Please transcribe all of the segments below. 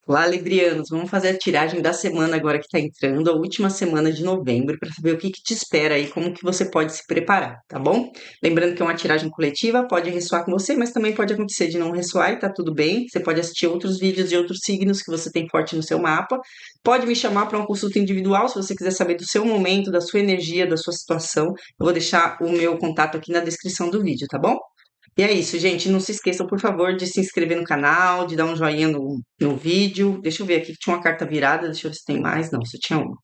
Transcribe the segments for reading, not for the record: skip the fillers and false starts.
Olá, Librianos, vamos fazer a tiragem da semana agora que está entrando, a última semana de novembro, para saber o que te espera aí, como que você pode se preparar, tá bom? Lembrando que é uma tiragem coletiva, pode ressoar com você, mas também pode acontecer de não ressoar e tá tudo bem. Você pode assistir outros vídeos de outros signos que você tem forte no seu mapa. Pode me chamar para uma consulta individual, se você quiser saber do seu momento, da sua energia, da sua situação. Eu vou deixar o meu contato aqui na descrição do vídeo, tá bom? E é isso, gente. Não se esqueçam, por favor, de se inscrever no canal, de dar um joinha no vídeo. Deixa eu ver aqui que tinha uma carta virada. Deixa eu ver se tem mais. Não, só tinha uma.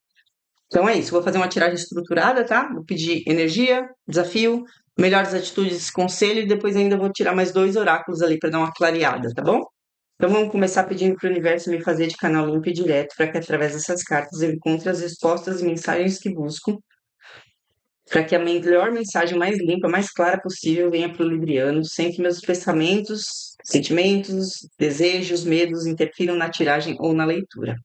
Então é isso. Vou fazer uma tiragem estruturada, tá? Vou pedir energia, desafio, melhores atitudes, conselho. E depois ainda vou tirar mais dois oráculos ali para dar uma clareada, tá bom? Então vamos começar pedindo para o universo me fazer de canal limpo e direto, para que através dessas cartas eu encontre as respostas e mensagens que busco para que a melhor mensagem mais limpa, mais clara possível venha para o Libriano, sem que meus pensamentos, sentimentos, desejos, medos interfiram na tiragem ou na leitura.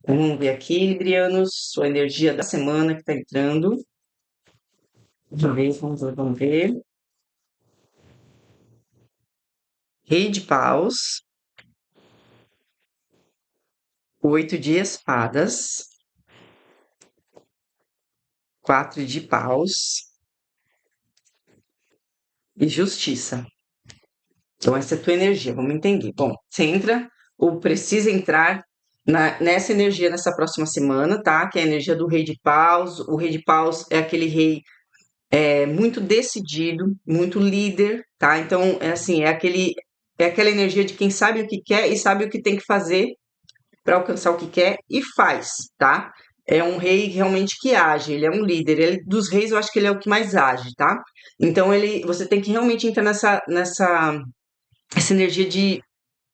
Então, vamos ver aqui, Librianos, sua energia da semana que está entrando. Vamos ver. Rei de paus, 8 de espadas, 4 de paus e justiça. Então, essa é a tua energia, vamos entender. Bom, você entra ou precisa entrar nessa energia nessa próxima semana, tá? Que é a energia do Rei de Paus. O Rei de Paus é aquele rei muito decidido, muito líder, tá? Então, é assim, é aquela energia de quem sabe o que quer e sabe o que tem que fazer para alcançar o que quer e faz, tá? É um rei realmente que age, ele é um líder. Ele, dos reis, eu acho que ele é o que mais age, tá? Então, você tem que realmente entrar essa energia de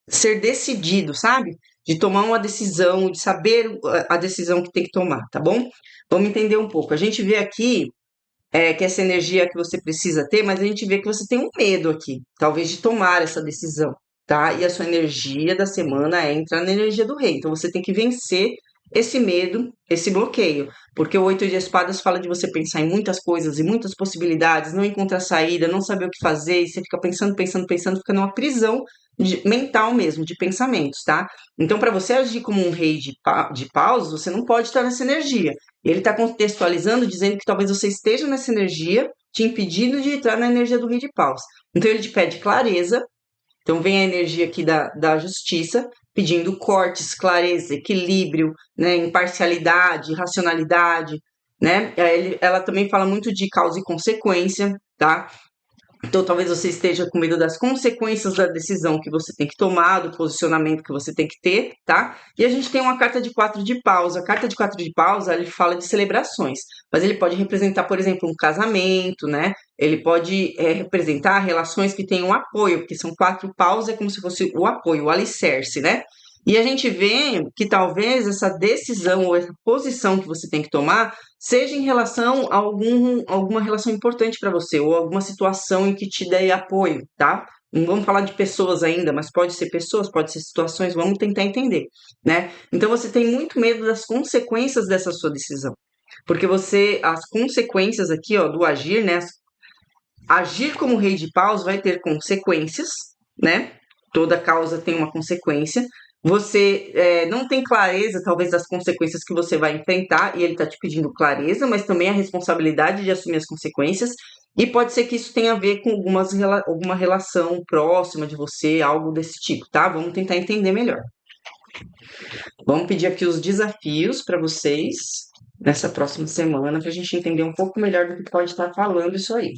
ser decidido, sabe? De tomar uma decisão, de saber a decisão que tem que tomar, tá bom? Vamos entender um pouco. A gente vê aqui que essa energia que você precisa ter, mas a gente vê que você tem um medo aqui, talvez de tomar essa decisão, tá? E a sua energia da semana é entrar na energia do rei. Então você tem que vencer esse medo, esse bloqueio, porque o 8 de espadas fala de você pensar em muitas coisas e muitas possibilidades, não encontrar saída, não saber o que fazer, e você fica pensando, pensando, pensando, fica numa prisão mental mesmo, de pensamentos, tá? Então, para você agir como um rei de paus, você não pode estar nessa energia. Ele está contextualizando, dizendo que talvez você esteja nessa energia, te impedindo de entrar na energia do rei de paus. Então, ele te pede clareza. Então, vem a energia aqui da justiça, pedindo cortes, clareza, equilíbrio, né, imparcialidade, racionalidade, né? Ela também fala muito de causa e consequência, tá? Então, talvez você esteja com medo das consequências da decisão que você tem que tomar, do posicionamento que você tem que ter, tá? E a gente tem uma carta de 4 de paus. A carta de 4 de paus, ele fala de celebrações, mas ele pode representar, por exemplo, um casamento, né? Ele pode representar relações que tenham apoio, porque são 4 paus, é como se fosse o apoio, o alicerce, né? E a gente vê que talvez essa decisão ou essa posição que você tem que tomar seja em relação a alguma relação importante para você, ou alguma situação em que te dê apoio, tá? Não vamos falar de pessoas ainda, mas pode ser pessoas, pode ser situações, vamos tentar entender, né? Então você tem muito medo das consequências dessa sua decisão. Porque as consequências aqui, ó, do agir, né? Agir como rei de paus vai ter consequências, né? Toda causa tem uma consequência. Você não tem clareza, talvez, das consequências que você vai enfrentar, e ele está te pedindo clareza, mas também a responsabilidade de assumir as consequências. E pode ser que isso tenha a ver com alguma relação próxima de você, algo desse tipo, tá? Vamos tentar entender melhor. Vamos pedir aqui os desafios para vocês nessa próxima semana, para a gente entender um pouco melhor do que pode estar falando isso aí.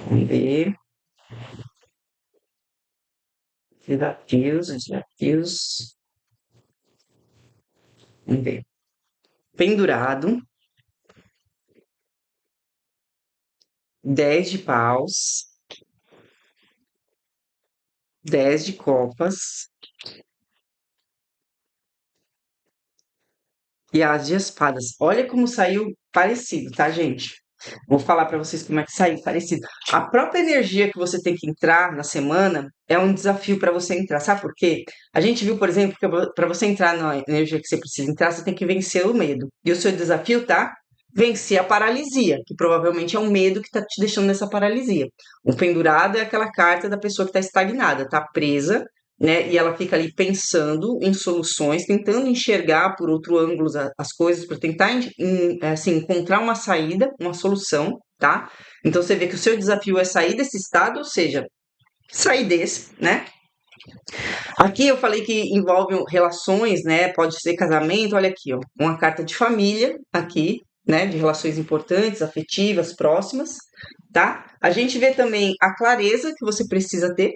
Vamos ver. Desafios. Vamos ver. Pendurado, 10 de paus, 10 de copas e as de espadas. Olha como saiu parecido, tá, gente? Vou falar para vocês como é que saiu parecido. A própria energia que você tem que entrar na semana é um desafio para você entrar. Sabe por quê? A gente viu, por exemplo, que para você entrar na energia que você precisa entrar, você tem que vencer o medo. E o seu desafio tá vencer a paralisia, que provavelmente é o medo que está te deixando nessa paralisia. O pendurado é aquela carta da pessoa que está estagnada, está presa, né? E ela fica ali pensando em soluções, tentando enxergar por outro ângulo as coisas para tentar assim, encontrar uma saída, uma solução, tá? Então você vê que o seu desafio é sair desse estado, ou seja, sair desse, né? Aqui eu falei que envolve relações, né? Pode ser casamento, olha aqui, ó, uma carta de família aqui, né? De relações importantes, afetivas, próximas, tá? A gente vê também a clareza que você precisa ter,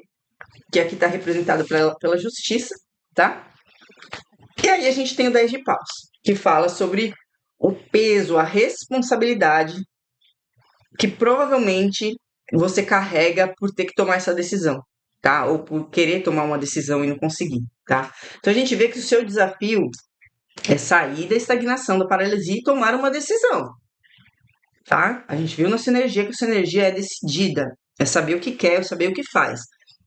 que aqui está representada pela justiça, tá? E aí a gente tem o 10 de paus, que fala sobre o peso, a responsabilidade que provavelmente você carrega por ter que tomar essa decisão, tá? Ou por querer tomar uma decisão e não conseguir, tá? Então a gente vê que o seu desafio é sair da estagnação, da paralisia e tomar uma decisão, tá? A gente viu na sinergia que a sinergia é decidida, é saber o que quer, é saber o que faz.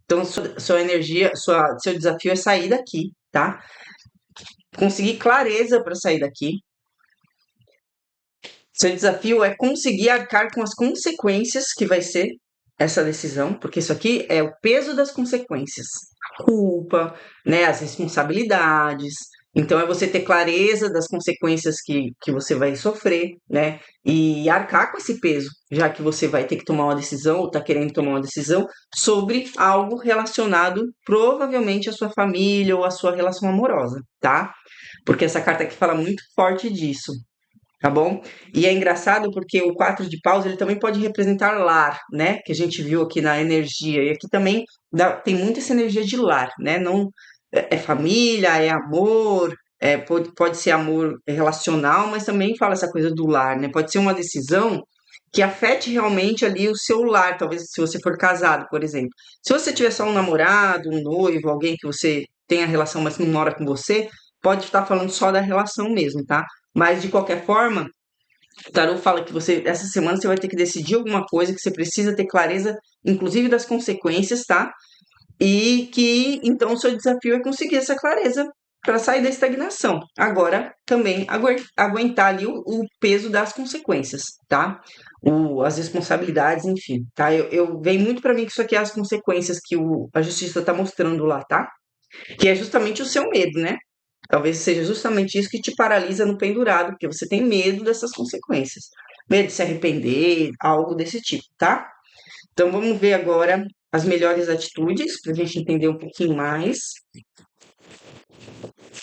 Então sua energia, seu desafio é sair daqui, tá? Conseguir clareza para sair daqui. Seu desafio é conseguir arcar com as consequências que vai ser essa decisão, porque isso aqui é o peso das consequências, a culpa, né, as responsabilidades. Então é você ter clareza das consequências que você vai sofrer, né, e arcar com esse peso, já que você vai ter que tomar uma decisão ou está querendo tomar uma decisão sobre algo relacionado provavelmente à sua família ou à sua relação amorosa, tá? Porque essa carta aqui fala muito forte disso, tá bom? E é engraçado porque o 4 de paus ele também pode representar lar, né? Que a gente viu aqui na energia. E aqui também tem muita essa energia de lar, né? Não é família, é amor, pode ser amor relacional, mas também fala essa coisa do lar, né? Pode ser uma decisão que afete realmente ali o seu lar, talvez se você for casado, por exemplo. Se você tiver só um namorado, um noivo, alguém que você tenha relação, mas não mora com você, pode estar falando só da relação mesmo, tá? Mas de qualquer forma, o tarô fala que essa semana você vai ter que decidir alguma coisa, que você precisa ter clareza, inclusive das consequências, tá? E que então o seu desafio é conseguir essa clareza para sair da estagnação. Agora, também aguentar ali o peso das consequências, tá? As responsabilidades, enfim, tá? Eu venho muito para mim que isso aqui é as consequências que a justiça está mostrando lá, tá? Que é justamente o seu medo, né? Talvez seja justamente isso que te paralisa no pendurado, porque você tem medo dessas consequências. Medo de se arrepender, algo desse tipo, tá? Então vamos ver agora as melhores atitudes, para a gente entender um pouquinho mais.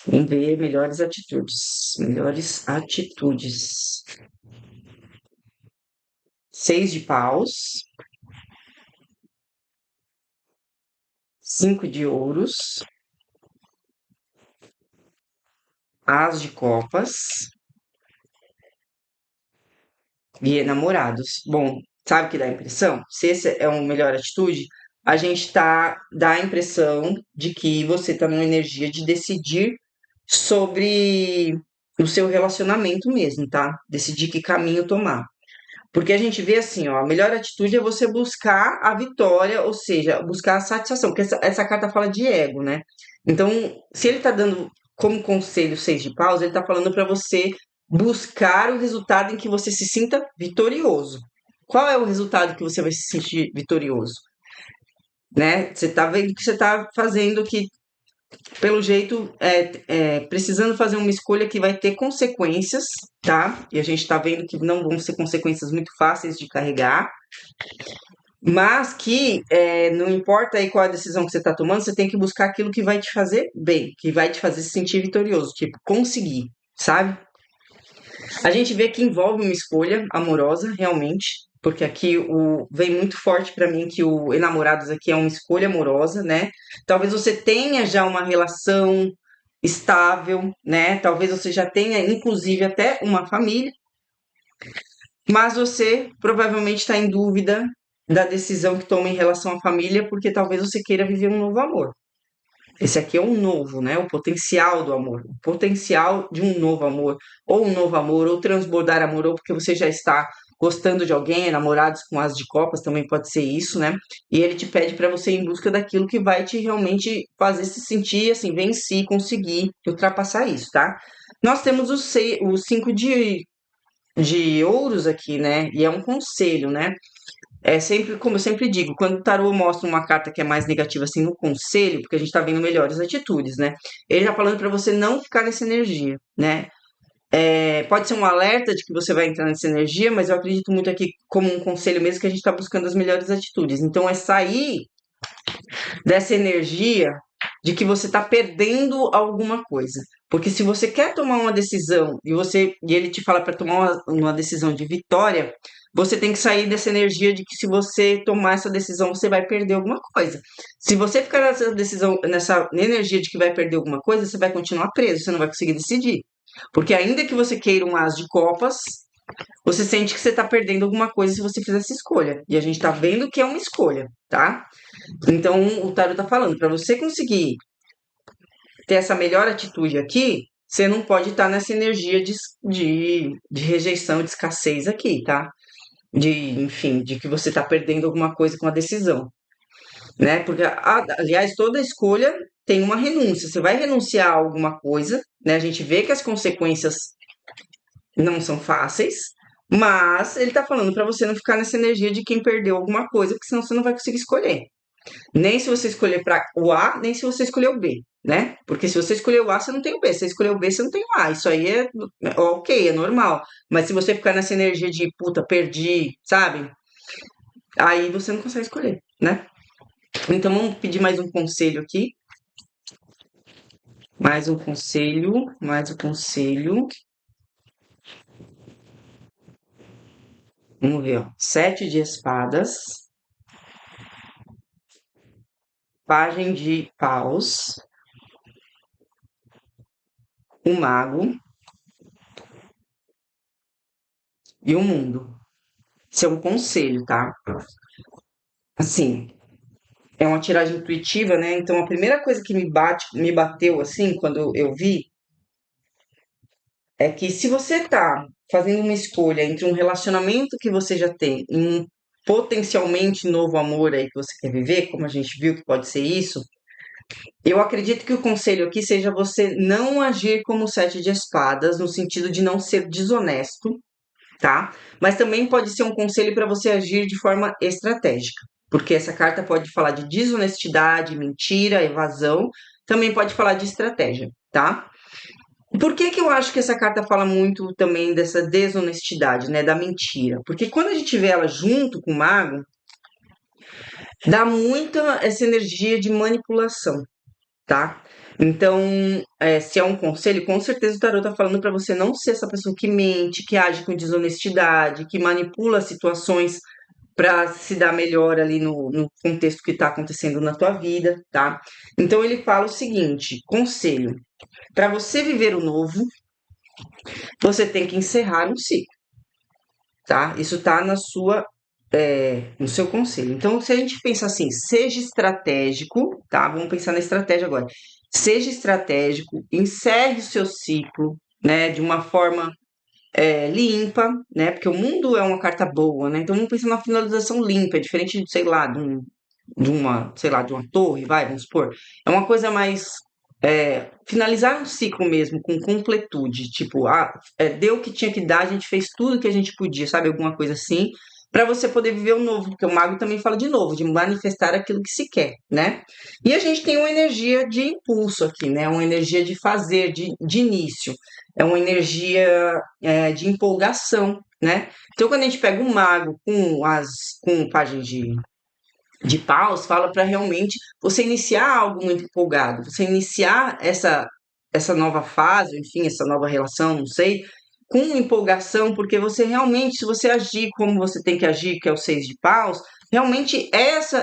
Vamos ver melhores atitudes. Melhores atitudes. 6 de paus. 5 de ouros. As de copas. E enamorados. Bom, sabe o que dá a impressão? Se esse é uma melhor atitude, a gente dá a impressão de que você está numa energia de decidir sobre o seu relacionamento mesmo, tá? Decidir que caminho tomar. Porque a gente vê assim, ó, a melhor atitude é você buscar a vitória, ou seja, buscar a satisfação, porque essa carta fala de ego, né? Então, se ele tá dando como conselho 6 de paus, ele tá falando para você buscar o resultado em que você se sinta vitorioso. Qual é o resultado que você vai se sentir vitorioso? Né? Você tá vendo que você tá fazendo que, pelo jeito, precisando fazer uma escolha que vai ter consequências, tá? E a gente tá vendo que não vão ser consequências muito fáceis de carregar, mas que não importa aí qual a decisão que você está tomando, você tem que buscar aquilo que vai te fazer bem, que vai te fazer se sentir vitorioso, tipo, conseguir, sabe? A gente vê que envolve uma escolha amorosa, realmente, porque aqui vem muito forte para mim que o enamorados aqui é uma escolha amorosa, né? Talvez você tenha já uma relação estável, né? Talvez você já tenha, inclusive, até uma família, mas você provavelmente está em dúvida da decisão que toma em relação à família, porque talvez você queira viver um novo amor. Esse aqui é um novo, né? O potencial do amor, o potencial de um novo amor, ou transbordar amor, ou porque você já está gostando de alguém, namorados com as de copas também pode ser isso, né? E ele te pede para você ir em busca daquilo que vai te realmente fazer se sentir assim, vencer, conseguir ultrapassar isso, tá? Nós temos o 5 de ouros aqui, né? E é um conselho, né? É sempre, como eu sempre digo, quando o tarô mostra uma carta que é mais negativa, assim, no conselho, porque a gente tá vendo melhores atitudes, né? Ele tá falando pra você não ficar nessa energia, né? Pode ser um alerta de que você vai entrar nessa energia, mas eu acredito muito aqui como um conselho mesmo que a gente está buscando as melhores atitudes. Então é sair dessa energia de que você está perdendo alguma coisa. Porque se você quer tomar uma decisão e ele te fala para tomar uma decisão de vitória, você tem que sair dessa energia de que se você tomar essa decisão, você vai perder alguma coisa. Se você ficar nessa decisão, nessa energia de que vai perder alguma coisa, você vai continuar preso, você não vai conseguir decidir. Porque ainda que você queira um as de copas, você sente que você está perdendo alguma coisa se você fizer essa escolha. E a gente está vendo que é uma escolha, tá? Então, o tarot tá falando, para você conseguir ter essa melhor atitude aqui, você não pode estar nessa energia de rejeição, de escassez aqui, tá? Enfim, de que você está perdendo alguma coisa com a decisão, né? Porque, aliás, toda escolha tem uma renúncia. Você vai renunciar a alguma coisa, né? A gente vê que as consequências não são fáceis, mas ele tá falando para você não ficar nessa energia de quem perdeu alguma coisa, porque senão você não vai conseguir escolher. Nem se você escolher para o A, nem se você escolher o B, né? Porque se você escolher o A, você não tem o B. Se você escolher o B, você não tem o A. Isso aí é ok, é normal. Mas se você ficar nessa energia de puta, perdi, sabe? Aí você não consegue escolher, né? Então vamos pedir mais um conselho aqui. Mais um conselho, mais um conselho. Vamos ver, ó. 7 de espadas, pajem de paus, o mago e o mundo. Isso é um conselho, tá? Assim, é uma tiragem intuitiva, né? Então a primeira coisa que me bateu assim, quando eu vi, é que se você tá fazendo uma escolha entre um relacionamento que você já tem e um potencialmente novo amor aí que você quer viver, como a gente viu que pode ser isso, eu acredito que o conselho aqui seja você não agir como 7 de espadas, no sentido de não ser desonesto, tá? Mas também pode ser um conselho para você agir de forma estratégica, porque essa carta pode falar de desonestidade, mentira, evasão, também pode falar de estratégia, tá? Por que que eu acho que essa carta fala muito também dessa desonestidade, né, da mentira? Porque quando a gente vê ela junto com o mago, dá muita essa energia de manipulação, tá? Então, se é um conselho, com certeza o tarot tá falando para você não ser essa pessoa que mente, que age com desonestidade, que manipula situações para se dar melhor ali no contexto que está acontecendo na tua vida, tá? Então ele fala o seguinte: conselho, para você viver o novo, você tem que encerrar um ciclo, tá? Isso tá no seu conselho. Então, se a gente pensar assim, seja estratégico, tá? Vamos pensar na estratégia agora. Seja estratégico, encerre o seu ciclo, né? De uma forma limpa, né? Porque o mundo é uma carta boa, né? Então vamos pensar na finalização limpa, é diferente de, sei lá, de uma torre, vai, vamos supor. É uma coisa mais finalizar um ciclo mesmo com completude, tipo, deu o que tinha que dar, a gente fez tudo que a gente podia, sabe? Alguma coisa assim, para você poder viver o novo, porque o mago também fala de novo, de manifestar aquilo que se quer, né? E a gente tem uma energia de impulso aqui, né? Uma energia de fazer, de início, é uma energia de empolgação, né? Então, quando a gente pega o mago com páginas de paus, fala para realmente você iniciar algo muito empolgado, você iniciar essa nova fase, enfim, essa nova relação, não sei, com empolgação, porque você realmente, se você agir como você tem que agir, que é o 6 de paus, realmente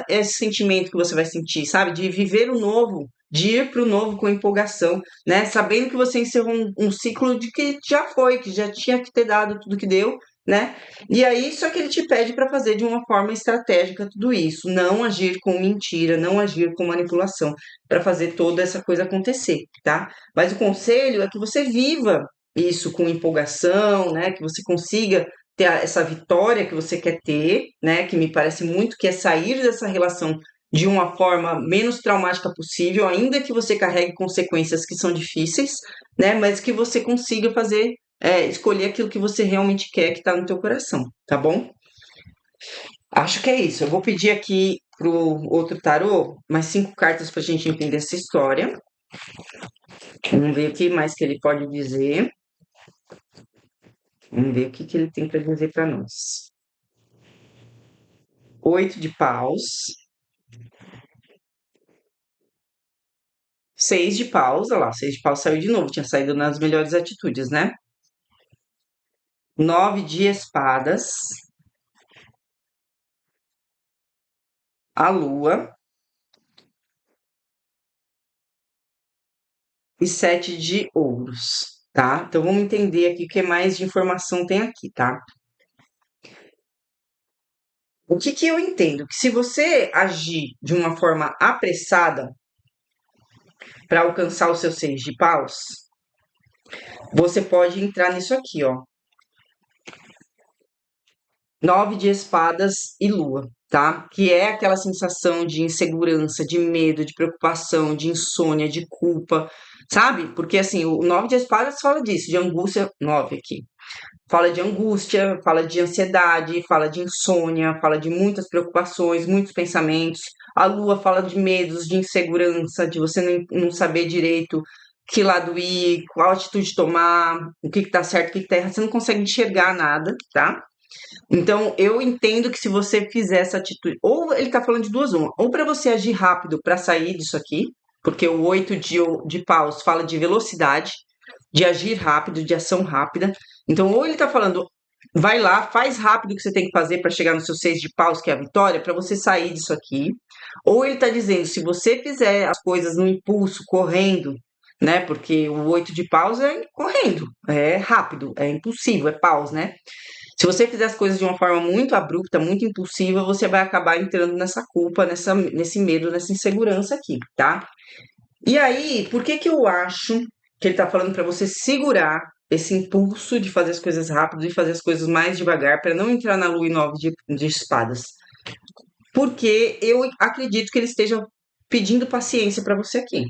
esse sentimento que você vai sentir, sabe? De viver o novo, de ir para o novo com empolgação, né? Sabendo que você encerrou um ciclo de que já foi, que já tinha que ter dado tudo que deu, né? E aí, só que ele te pede para fazer de uma forma estratégica tudo isso, não agir com mentira, não agir com manipulação, para fazer toda essa coisa acontecer, tá? Mas o conselho é que você viva isso com empolgação, né? Que você consiga ter essa vitória que você quer ter, né? Que me parece muito que é sair dessa relação de uma forma menos traumática possível, ainda que você carregue consequências que são difíceis, né? Mas que você consiga fazer escolher aquilo que você realmente quer que está no teu coração, tá bom? Acho que é isso. Eu vou pedir aqui pro outro tarô mais 5 cartas pra gente entender essa história. Vamos ver o que mais que ele pode dizer. Vamos ver o que ele tem para dizer para nós. 8 de paus. 6 de paus, olha lá, 6 de paus saiu de novo, tinha saído nas melhores atitudes, né? 9 de espadas. A lua. E 7 de ouros, tá? Então vamos entender aqui o que mais de informação tem aqui, tá? O que eu entendo? Que se você agir de uma forma apressada para alcançar o seu 6 de paus, você pode entrar nisso aqui, ó. 9 de espadas e lua, tá? Que é aquela sensação de insegurança, de medo, de preocupação, de insônia, de culpa, sabe? Porque assim, o 9 de espadas fala disso, de angústia, 9 aqui. Fala de angústia, fala de ansiedade, fala de insônia, fala de muitas preocupações, muitos pensamentos. A lua fala de medos, de insegurança, de você não saber direito que lado ir, qual atitude tomar, o que tá certo, o que tá errado. Você não consegue enxergar nada, tá? Então, eu entendo que se você fizer essa atitude, ou ele tá falando de duas uma, ou para você agir rápido para sair disso aqui, porque o 8 de paus fala de velocidade, de agir rápido, de ação rápida. Então, ou ele tá falando, vai lá, faz rápido o que você tem que fazer para chegar no seu 6 de paus, que é a vitória, para você sair disso aqui. Ou ele tá dizendo, se você fizer as coisas no impulso, correndo, né? Porque o 8 de paus é correndo, é rápido, é impulsivo, é paus, né? Se você fizer as coisas de uma forma muito abrupta, muito impulsiva, você vai acabar entrando nessa culpa, nesse medo, nessa insegurança aqui, tá? E aí, por que eu acho que ele tá falando para você segurar esse impulso de fazer as coisas rápido e fazer as coisas mais devagar para não entrar na lua em 9 de espadas? Porque eu acredito que ele esteja pedindo paciência para você aqui,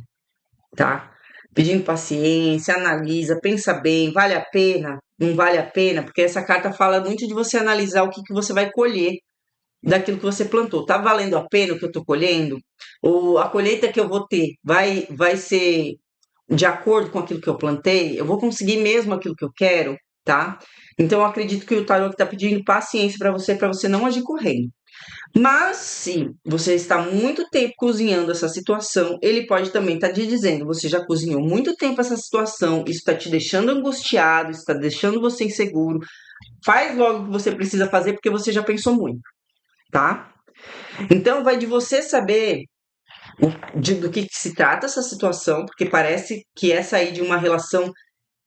tá? Pedindo paciência, analisa, pensa bem, vale a pena, não vale a pena, porque essa carta fala muito de você analisar o que você vai colher daquilo que você plantou. Tá valendo a pena o que eu tô colhendo? Ou a colheita que eu vou ter vai ser de acordo com aquilo que eu plantei? Eu vou conseguir mesmo aquilo que eu quero, tá? Então eu acredito que o tarot está pedindo paciência para você não agir correndo. Mas se você está muito tempo cozinhando essa situação, ele pode também estar te dizendo: você já cozinhou muito tempo essa situação, isso está te deixando angustiado, isso está deixando você inseguro. Faz logo o que você precisa fazer porque você já pensou muito, tá? Então vai de você saber do que se trata essa situação, porque parece que é sair de uma relação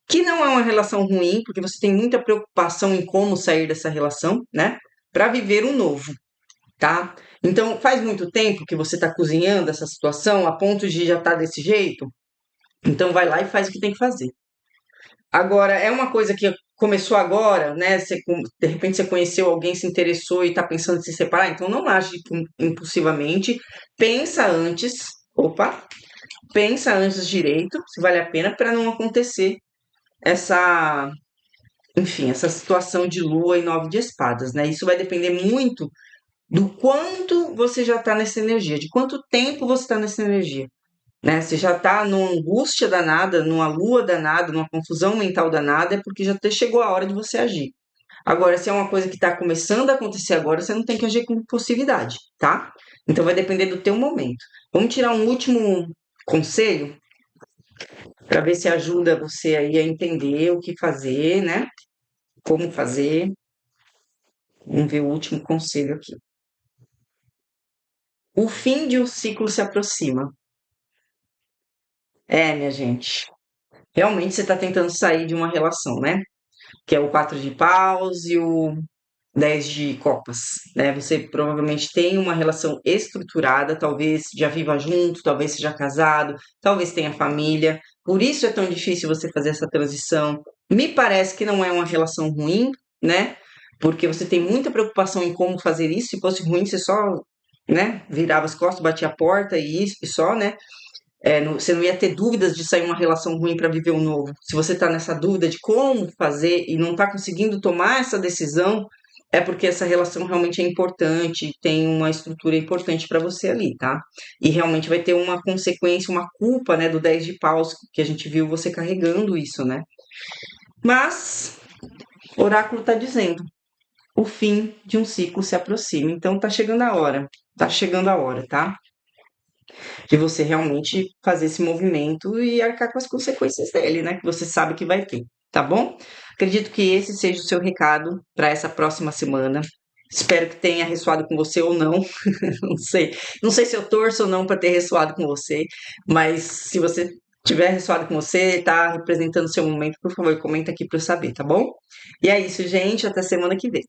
que não é uma relação ruim, porque você tem muita preocupação em como sair dessa relação, né? Para viver um novo, tá? Então, faz muito tempo que você está cozinhando essa situação a ponto de já estar desse jeito? Então, vai lá e faz o que tem que fazer. Agora, é uma coisa que começou agora, né? De repente você conheceu alguém, se interessou e está pensando em se separar, então não age impulsivamente. Pensa antes, opa, pensa antes direito, se vale a pena, para não acontecer essa, enfim, essa situação de lua e 9 de espadas, né? Isso vai depender muito do quanto você já está nessa energia, de quanto tempo você está nessa energia, né? Você já está numa angústia danada, numa lua danada, numa confusão mental danada, é porque já chegou a hora de você agir. Agora, se é uma coisa que está começando a acontecer agora, você não tem que agir com impulsividade, tá? Então vai depender do teu momento. Vamos tirar um último conselho para ver se ajuda você aí a entender o que fazer, né? Como fazer. Vamos ver o último conselho aqui. O fim de um ciclo se aproxima. É, minha gente. Realmente você está tentando sair de uma relação, né? Que é o 4 de paus e o 10 de copas, né? Você provavelmente tem uma relação estruturada, talvez já viva junto, talvez seja casado, talvez tenha família. Por isso é tão difícil você fazer essa transição. Me parece que não é uma relação ruim, né? Porque você tem muita preocupação em como fazer isso. Se fosse ruim, você só, né, virava as costas, batia a porta e isso, e só, né? Você não ia ter dúvidas de sair uma relação ruim para viver um novo. Se você está nessa dúvida de como fazer e não está conseguindo tomar essa decisão, é porque essa relação realmente é importante, tem uma estrutura importante para você ali, tá? E realmente vai ter uma consequência, uma culpa, né, do 10 de paus, que a gente viu você carregando isso, né? Mas o oráculo tá dizendo, o fim de um ciclo se aproxima, então tá chegando a hora, tá? De você realmente fazer esse movimento e arcar com as consequências dele, né? Que você sabe que vai ter, tá bom? Acredito que esse seja o seu recado para essa próxima semana. Espero que tenha ressoado com você ou não. Não sei. Não sei se eu torço ou não para ter ressoado com você, mas se você tiver ressoado com você, tá representando o seu momento, por favor, comenta aqui para eu saber, tá bom? E é isso, gente. Até semana que vem.